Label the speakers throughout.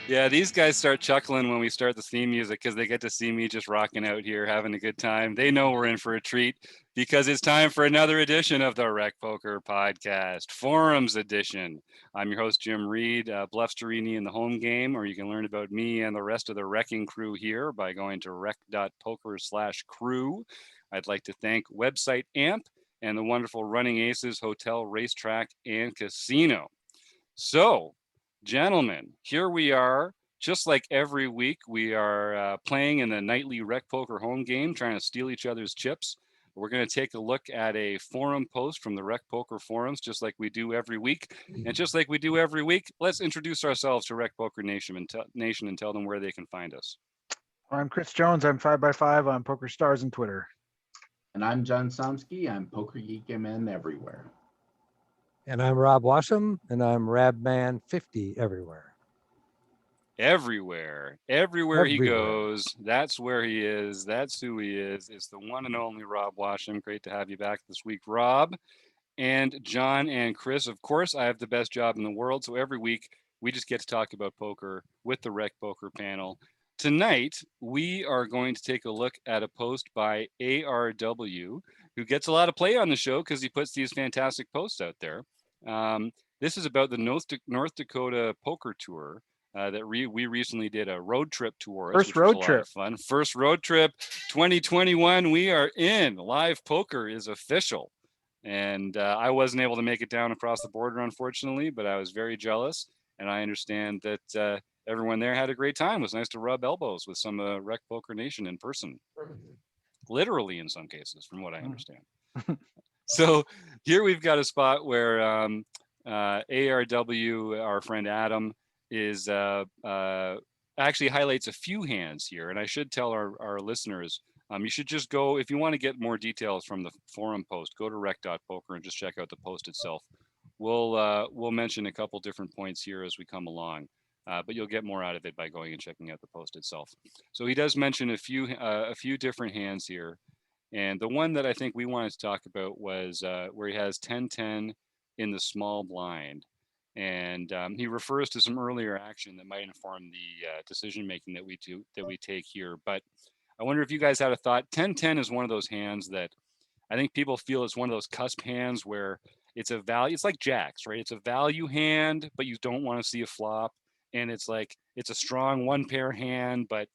Speaker 1: Yeah, these guys start chuckling when we start the theme music because they get to see me just rocking out here, having a good time. They know we're in for a treat because it's time for another edition of the Rec Poker Podcast, Forums Edition. I'm your host, Jim Reed, Bluff Sterini in the home game, or you can learn about me and the rest of the wrecking crew here by going to rec.poker/crew. I'd like to thank website AMP and the wonderful Running Aces Hotel, Racetrack, and Casino. So, gentlemen, here we are. Just like every week, we are playing in the nightly Rec Poker home game, trying to steal each other's chips. We're going to take a look at a forum post from the Rec Poker forums, just like we do every week. And just like we do every week, let's introduce ourselves to Rec Poker Nation and tell them where they can find us.
Speaker 2: I'm Chris Jones. I'm 5x5 on Poker Stars and Twitter.
Speaker 3: And I'm John Somsky. I'm Poker Geek MN everywhere.
Speaker 4: And I'm Rob Washam, and I'm Rabman50 everywhere.
Speaker 1: Everywhere he goes, that's where he is. That's who he is. It's the one and only Rob Washam. Great to have you back this week, Rob. And John and Chris, of course, I have the best job in the world. So every week we just get to talk about poker with the Rec Poker panel. Tonight, we are going to take a look at a post by ARW, who gets a lot of play on the show because he puts these fantastic posts out there. This is about the North Dakota Poker Tour that we recently did a road trip tour.
Speaker 2: First road trip.
Speaker 1: Fun. First road trip 2021. We are in. Live poker is official. And I wasn't able to make it down across the border, unfortunately, but I was very jealous. And I understand that everyone there had a great time. It was nice to rub elbows with some Rec Poker Nation in person. Literally in some cases, from what I understand. So here we've got a spot where ARW, our friend Adam, is actually highlights a few hands here. And I should tell our listeners, you should just go, if you want to get more details from the forum post, go to rec.poker and just check out the post itself. We'll mention a couple different points here as we come along, but you'll get more out of it by going and checking out the post itself. So he does mention a few different hands here. And the one that I think we wanted to talk about was where he has 10-10 in the small blind. And he refers to some earlier action that might inform the decision making that we take here. But I wonder if you guys had a thought. 10-10 is one of those hands that I think people feel it's one of those cusp hands where it's a value. It's like jacks, right? It's a value hand, but you don't want to see a flop. And it's like it's a strong one pair hand, but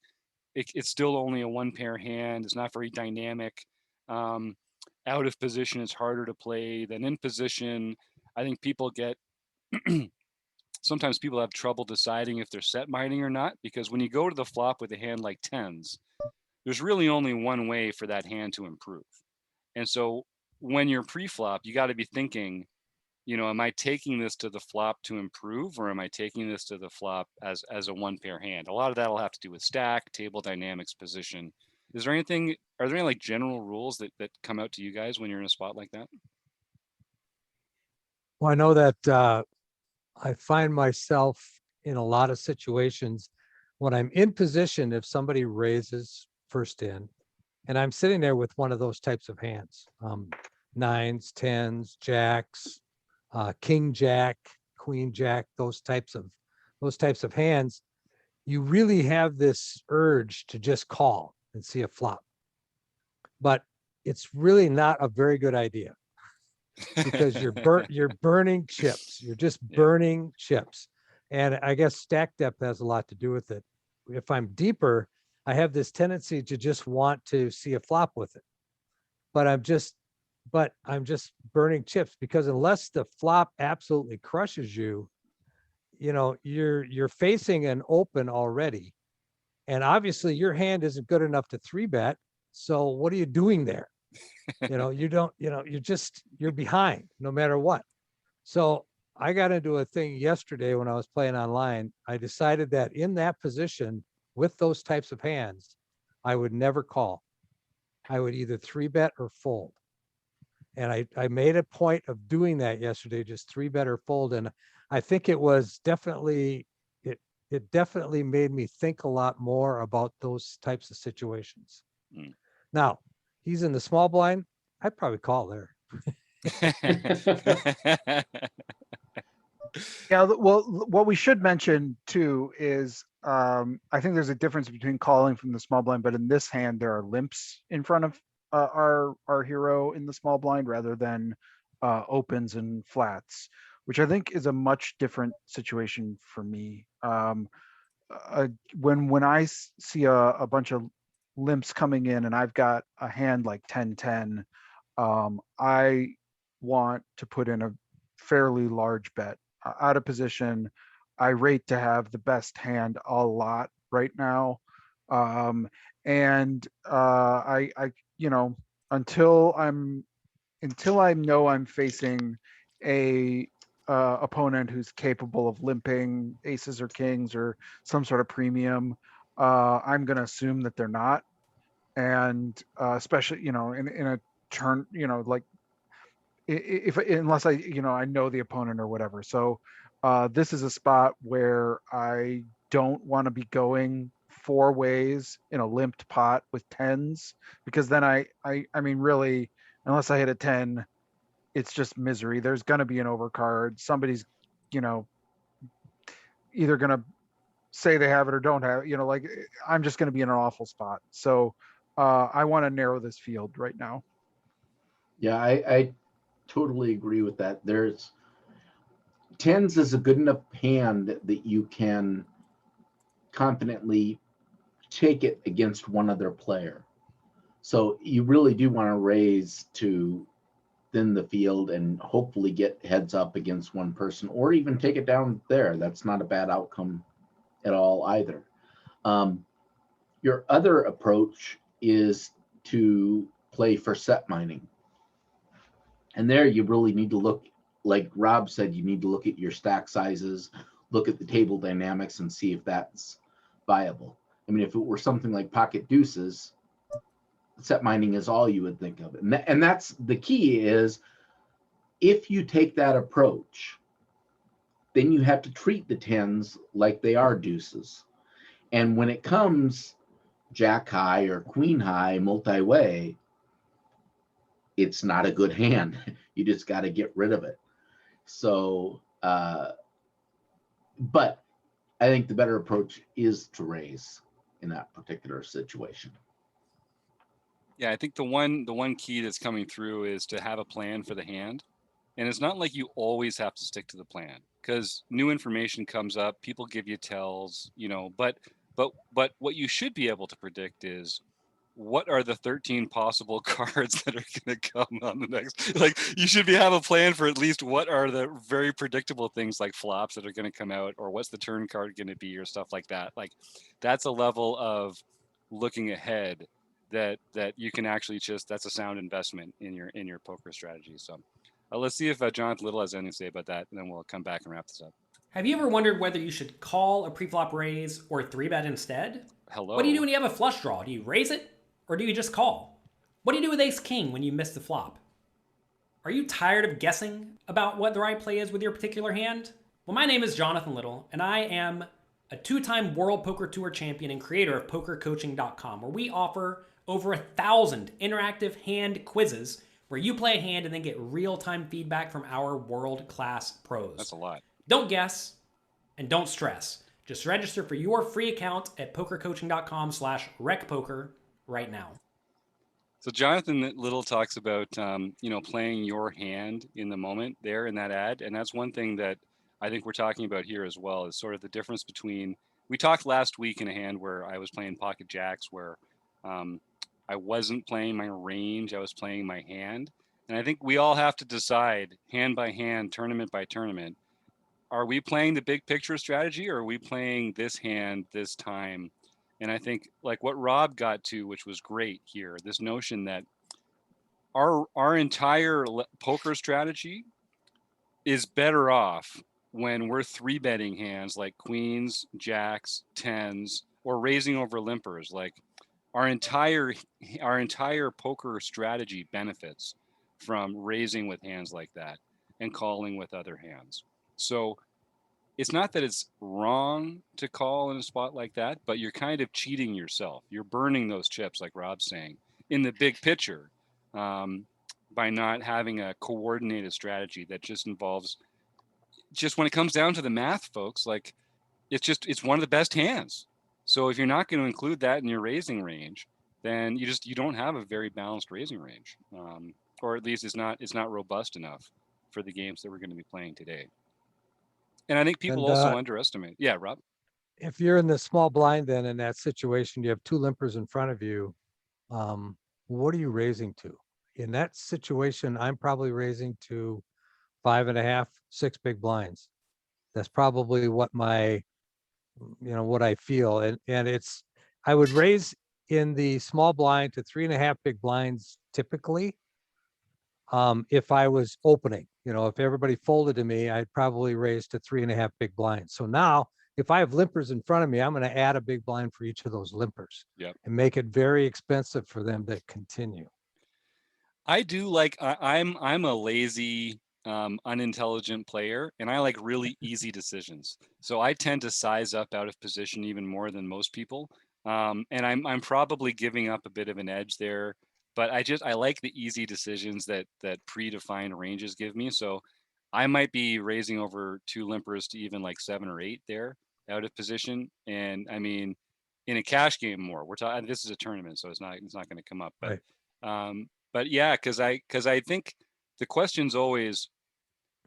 Speaker 1: it's still only a one pair hand. It's not very dynamic. Out of position is harder to play than in position. I think people get sometimes people have trouble deciding if they're set mining or not, because when you go to the flop with a hand like tens, there's really only one way for that hand to improve. And so when you're pre-flop, you got to be thinking, am I taking this to the flop to improve, or am I taking this to the flop as a one pair hand? A lot of that will have to do with stack, table dynamics, position. Are there any like general rules that come out to you guys when you're in a spot like that?
Speaker 4: Well, I know that I find myself in a lot of situations when I'm in position, if somebody raises first in, and I'm sitting there with one of those types of hands, nines, tens, jacks, king jack, queen jack, those types of hands, you really have this urge to just call and see a flop. But it's really not a very good idea because you're burning chips. You're just burning chips. And I guess stack depth has a lot to do with it. If I'm deeper, I have this tendency to just want to see a flop with it. But I'm just burning chips, because unless the flop absolutely crushes you, you're facing an open already. And obviously your hand isn't good enough to 3-bet. So what are you doing there? You're behind no matter what. So I got into a thing yesterday when I was playing online. I decided that in that position with those types of hands, I would never call. I would either 3-bet or fold. And I made a point of doing that yesterday, just 3-bet or fold. And I think it was definitely, it definitely made me think a lot more about those types of situations. Now, he's in the small blind. I'd probably call there.
Speaker 2: Yeah, well, what we should mention too is I think there's a difference between calling from the small blind, but in this hand there are limps in front of our hero in the small blind rather than opens and flats, which I think is a much different situation for me. Uh, when I see a bunch of limps coming in and I've got a hand like 10-10, I want to put in a fairly large bet. Out of position, I rate to have the best hand a lot right now. Um, and I, you know, until I know I'm facing a opponent who's capable of limping aces or kings or some sort of premium, I'm going to assume that they're not. And especially, in a turn, like if unless I know the opponent or whatever. So this is a spot where I don't want to be going four ways in a limped pot with tens, because then I mean, really, unless I hit a 10, it's just misery. There's going to be an overcard. Somebody's, you know, either going to say they have it or don't have it. Like I'm just going to be in an awful spot. So I want to narrow this field right now.
Speaker 3: Yeah, I totally agree with that. There's tens is a good enough hand that you can confidently take it against one other player. So you really do want to raise to thin the field and hopefully get heads up against one person, or even take it down there. That's not a bad outcome at all either. Your other approach is to play for set mining. And there you really need to look, like Rob said, you need to look at your stack sizes, look at the table dynamics and see if that's viable. I mean, if it were something like pocket deuces, set mining is all you would think of. And that's the key is, if you take that approach, then you have to treat the tens like they are deuces. And when it comes jack high or queen high multi-way, it's not a good hand. You just got to get rid of it. So, but I think the better approach is to raise in that particular situation.
Speaker 1: Yeah, I think the one key that's coming through is to have a plan for the hand. And it's not like you always have to stick to the plan, because new information comes up, people give you tells, but what you should be able to predict is, what are the 13 possible cards that are going to come on the next, like you should have a plan for at least what are the very predictable things like flops that are going to come out, or what's the turn card going to be, or stuff like that. Like that's a level of looking ahead that you can actually that's a sound investment in your poker strategy. So let's see if Jonathan Little has anything to say about that, and then we'll come back and wrap this up.
Speaker 5: Have you ever wondered whether you should call a preflop raise or 3-bet instead?
Speaker 1: Hello.
Speaker 5: What do you do when you have a flush draw? Do you raise it, or do you just call? What do you do with ace-king when you miss the flop? Are you tired of guessing about what the right play is with your particular hand? Well, my name is Jonathan Little, and I am a 2-time World Poker Tour champion and creator of PokerCoaching.com, where we offer over 1,000 interactive hand quizzes where you play a hand and then get real-time feedback from our world-class pros.
Speaker 1: That's a lot.
Speaker 5: Don't guess and don't stress. Just register for your free account at pokercoaching.com/recpoker right now.
Speaker 1: So Jonathan Little talks about, playing your hand in the moment there in that ad. And that's one thing that I think we're talking about here as well, is sort of the difference between, we talked last week in a hand where I was playing pocket jacks, where I wasn't playing my range, I was playing my hand. And I think we all have to decide, hand by hand, tournament by tournament, are we playing the big picture strategy, or are we playing this hand this time? And I think like what Rob got to, which was great here, this notion that our entire poker strategy is better off when we're 3-betting hands like queens, jacks, tens, or raising over limpers. Like our entire poker strategy benefits from raising with hands like that and calling with other hands. So it's not that it's wrong to call in a spot like that, but you're kind of cheating yourself. You're burning those chips, like Rob's saying, in the big picture, by not having a coordinated strategy that just involves just when it comes down to the math, folks, like it's one of the best hands. So if you're not going to include that in your raising range, then you don't have a very balanced raising range, or at least it's not robust enough for the games that we're going to be playing today. And I think people
Speaker 4: And
Speaker 1: also underestimate. Yeah, Rob.
Speaker 4: if you're in the small blind, then in that situation, you have two limpers in front of you. What are you raising to? In that situation, I'm probably raising to 5.5, 6 big blinds. That's probably what what I feel. And I would raise in the small blind to 3.5 big blinds typically. If I was opening, if everybody folded to me, I'd probably raise to 3.5 big blinds. So now if I have limpers in front of me, I'm going to add a big blind for each of those limpers.
Speaker 1: Yep.
Speaker 4: And make it very expensive for them to continue.
Speaker 1: I do like I'm a lazy, unintelligent player, and I like really easy decisions. So I tend to size up out of position even more than most people, and I'm probably giving up a bit of an edge there. But I like the easy decisions that predefined ranges give me. So I might be raising over two limpers to even like 7 or 8 there out of position, and I mean, in a cash game more. We're talking. This is a tournament, so it's not going to come up, but.
Speaker 4: Right.
Speaker 1: But yeah, because I think the question's always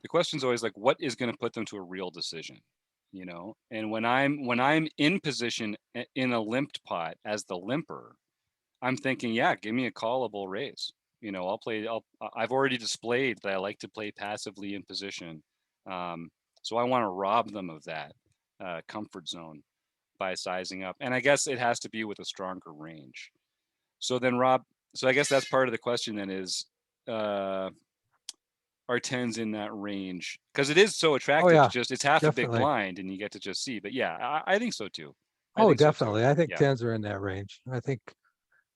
Speaker 1: like, what is going to put them to a real decision, And when I'm in position in a limped pot as the limper, I'm thinking, yeah, give me a callable raise. I've already displayed that I like to play passively in position, so I want to rob them of that comfort zone by sizing up, and I guess it has to be with a stronger range. So then, Rob, so I guess that's part of the question then is, are 10s in that range? Because it is so
Speaker 4: Oh
Speaker 1: attractive
Speaker 4: yeah,
Speaker 1: it's half a big
Speaker 4: definitely.
Speaker 1: blind and you get to just see. But yeah, I think so too. I
Speaker 4: Oh,
Speaker 1: think so too.
Speaker 4: definitely. I think
Speaker 1: Yeah.
Speaker 4: 10s are in that range. I think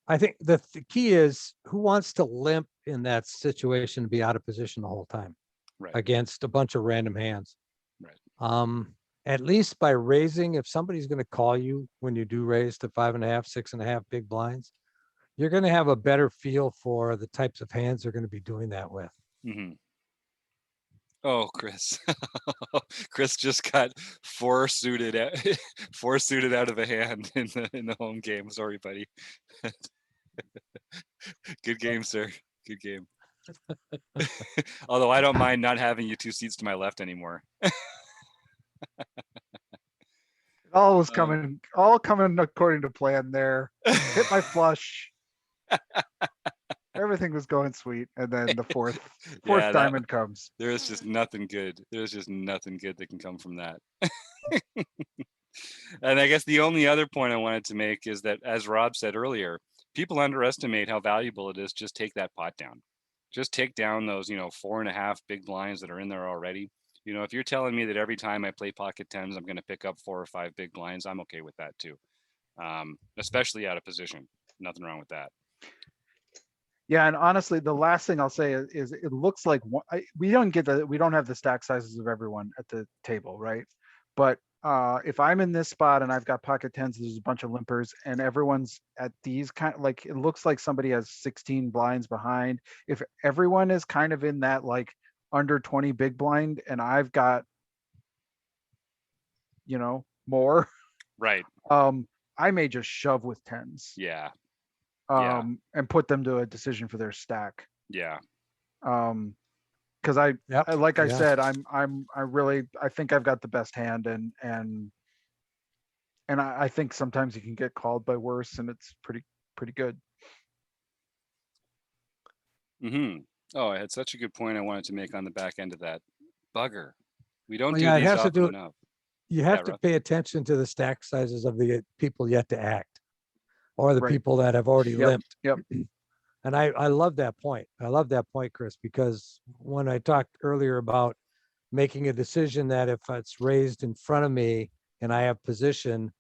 Speaker 4: the key is who wants to limp in that situation to be out of position the whole time
Speaker 1: Right.
Speaker 4: against a bunch of random hands.
Speaker 1: Right.
Speaker 4: At least by raising, if somebody's going to call you when you do raise to 5.5, 6.5 big blinds, you're going to have a better feel for the types of hands they're going to be doing that with.
Speaker 1: Mm-hmm. Oh, Chris. Chris just got four suited out of a hand in the home game. Sorry, buddy. Good game, sir. Good game. Although I don't mind not having you 2 seats to my left anymore.
Speaker 2: All was all coming according to plan there. Hit my flush. Everything was going sweet. And then the fourth
Speaker 1: Yeah,
Speaker 2: diamond comes.
Speaker 1: There is just nothing good. There's just nothing good that can come from that. And I guess the only other point I wanted to make is that, as Rob said earlier, people underestimate how valuable it is. Just take that pot down. Just take down those, 4.5 big blinds that are in there already. If you're telling me that every time I play pocket 10s, I'm going to pick up 4 or 5 big blinds, I'm okay with that too. Especially out of position. Nothing wrong with that.
Speaker 2: Yeah, and honestly, the last thing I'll say is it looks like we don't have the stack sizes of everyone at the table, right? But if I'm in this spot and I've got pocket 10s, there's a bunch of limpers, and everyone's at these kind of like, it looks like somebody has 16 blinds behind. If everyone is kind of in that like under 20 big blind, and I've got more,
Speaker 1: Right.
Speaker 2: I may just shove with 10s.
Speaker 1: Yeah.
Speaker 2: And put them to a decision for their stack.
Speaker 1: Yeah.
Speaker 2: Because I said, I think I've got the best hand, and I think sometimes you can get called by worse, and it's pretty good.
Speaker 1: Mm-hmm. Oh, I had such a good point I wanted to make on the back end of that. Bugger. We don't
Speaker 4: Well,
Speaker 1: do
Speaker 4: yeah, it
Speaker 1: these
Speaker 4: has to
Speaker 1: often
Speaker 4: do-
Speaker 1: enough.
Speaker 4: You have
Speaker 1: Yeah,
Speaker 4: to
Speaker 1: Ruff.
Speaker 4: pay attention to the stack sizes of the people yet to act, or the
Speaker 2: Right.
Speaker 4: people that have already
Speaker 2: Yep,
Speaker 4: limped.
Speaker 2: yep.
Speaker 4: And I love that point. I love that point, Chris, because when I talked earlier about making a decision that if it's raised in front of me and I have position,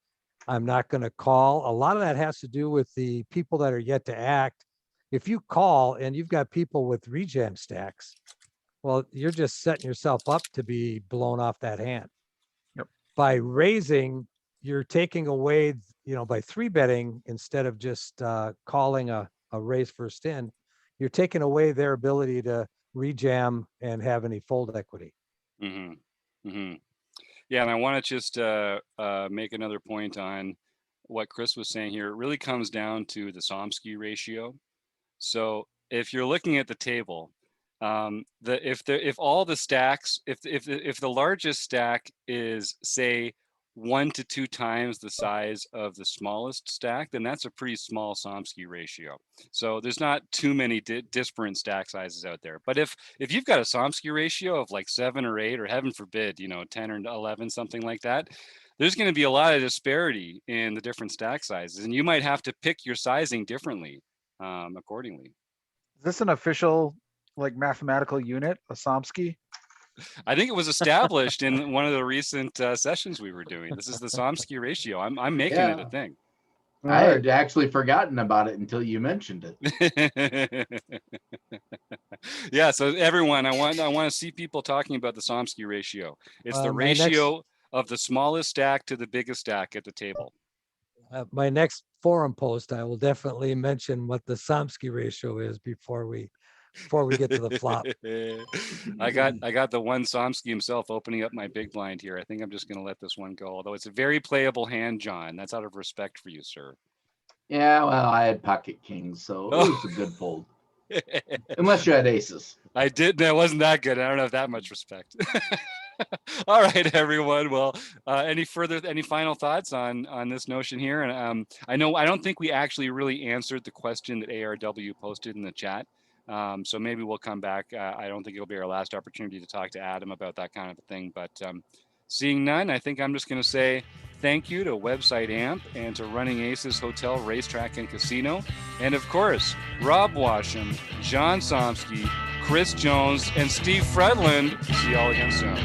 Speaker 4: I'm not going to call. A lot of that has to do with the people that are yet to act. If you call and you've got people with rejam stacks, well, you're just setting yourself up to be blown off that hand.
Speaker 2: Yep.
Speaker 4: By raising, you're taking away, by 3-betting instead of just calling a raise first in, you're taking away their ability to rejam and have any fold equity.
Speaker 1: Mm-hmm. Mm-hmm. Yeah, and I want to just make another point on what Chris was saying here. It really comes down to the Somsky ratio. So if you're looking at the table, if all the stacks, if the largest stack is, say, 1 to 2 times the size of the smallest stack, then that's a pretty small Somsky ratio. So there's not too many disparate stack sizes out there. But if you've got a Somsky ratio of like 7 or 8, or heaven forbid, 10 or 11, something like that, there's going to be a lot of disparity in the different stack sizes, and you might have to pick your sizing differently accordingly.
Speaker 2: Is this an official like mathematical unit, a Somsky?
Speaker 1: I think it was established in one of the recent sessions we were doing. This is the Somsky ratio. I'm making it a thing.
Speaker 3: I had actually forgotten about it until you mentioned it.
Speaker 1: Yeah, so everyone, I want to see people talking about the Somsky ratio. It's the
Speaker 4: My next-
Speaker 1: ratio of the smallest stack to the biggest stack at the table.
Speaker 4: My next forum post, I will definitely mention what the Somsky ratio is before we get to the flop.
Speaker 1: I got the one Somsky himself opening up my big blind here. I think I'm just going to let this one go, although it's a very playable hand, John. That's out of respect for you, sir.
Speaker 3: Yeah, well, I had pocket kings, so it was a good fold. Unless you had aces.
Speaker 1: I did. That wasn't that good. I don't have that much respect. All right, everyone. Well, any final thoughts on this notion here? And I don't think we actually really answered the question that ARW posted in the chat. So maybe we'll come back. I don't think it'll be our last opportunity to talk to Adam about that kind of a thing. But seeing none, I think I'm just going to say thank you to Website AMP and to Running Aces Hotel, Racetrack, and Casino. And of course, Rob Washam, John Somsky, Chris Jones, and Steve Fredland. See y'all again soon.